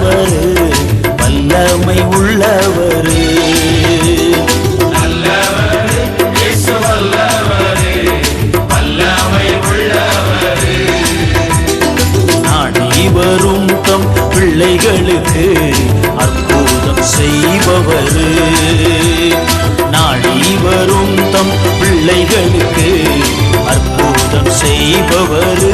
வல்லவர், வல்லமை உள்ளவர். நாடி வரும் தம் பிள்ளைகளுக்கு அற்புதம் செய்பவர். நாடி வரும் தம் பிள்ளைகளுக்கு அற்புதம் செய்பவர்.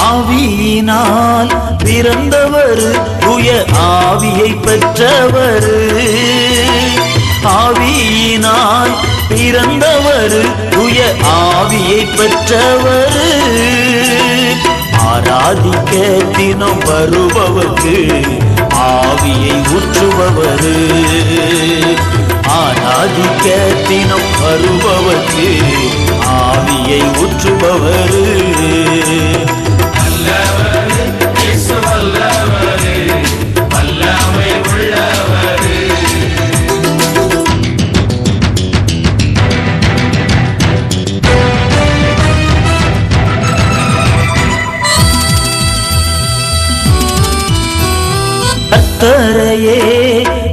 ஆவியினால் பிறந்தவர், தூய ஆவியை பெற்றவர். ஆவியினால் பிறந்தவர், தூய ஆவியை பெற்றவர். ஆராதிக்க தினம் வருபவர்க்கு ஆவியை ஊற்றுபவர். ஆராதிக்க தினம் வருபவர்க்கு ஆவியை ஊற்றுபவர். கர்த்தரையே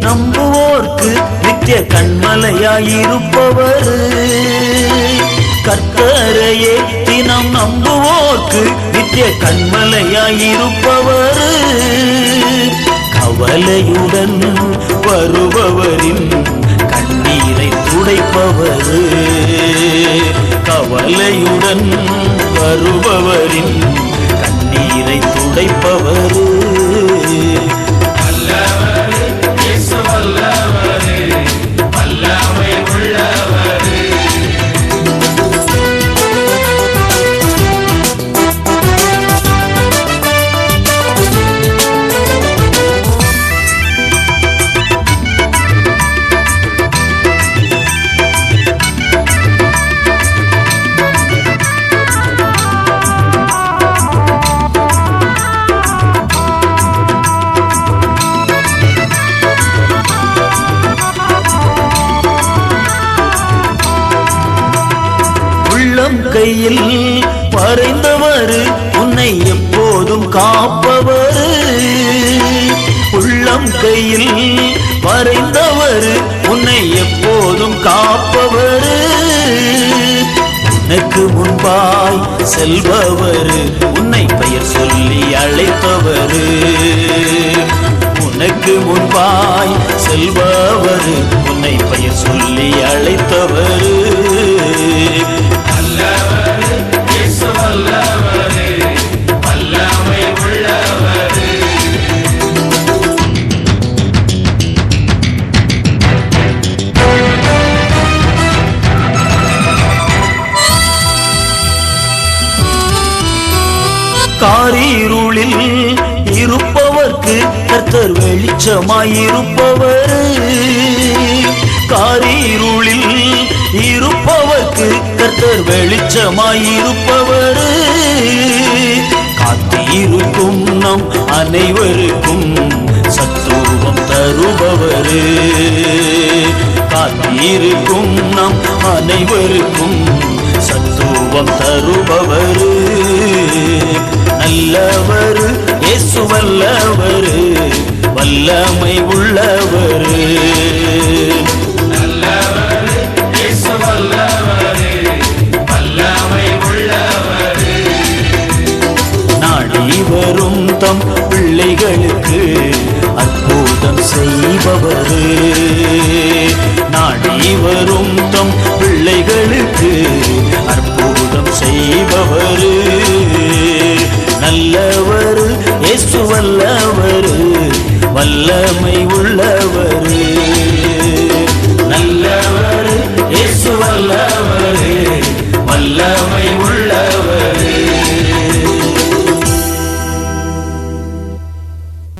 நம்புவோர்க்கு நித்திய கண்மலையாயிருப்பவர். கர்த்தரையே தினம் நம்புவோர்க்கு நித்திய கண்மலையாயிருப்பவர். கவலையுடன் வருபவரின் கண்ணீரை துடைப்பவர். கவலையுடன் வருபவரின் கண்ணீரை துடைப்பவர். கையில் வரைந்தவர், உன்னை எப்போதும் காப்பவர். உள்ளம் கையில் வரைந்தவர், உன்னை எப்போதும் காப்பவர். உனக்கு முன்பாய் செல்பவர், உன்னை பெயர் சொல்லி அழைப்பவர். உனக்கு முன்பாய் செல்பவர், உன்னை பெயர் சொல்லி அழைத்தவர். காரிருளில் இருப்பவர்க்கு கர்த்தர் வெளிச்சமாயிருப்பவர். காரிருளில் இருப்பவர்க்கு கர்த்தர் வெளிச்சமாயிருப்பவர். காத்திருக்கும் நம் அனைவருக்கும் சத்துவம் தருபவர். காத்திருக்கும் நம் அனைவருக்கும் சத்துவம் தருபவர். நல்லவர் இயேசு வல்லவர், வல்லமை உள்ளவர். நாடி வரும் தம் பிள்ளைகளுக்கு அற்புதம் செய்பவர். நாடி வரும் தம் பிள்ளைகளுக்கு அற்புதம் செய்பவர். நல்லவர் இயேசு வல்லவர், வல்லமை உள்ளவர்.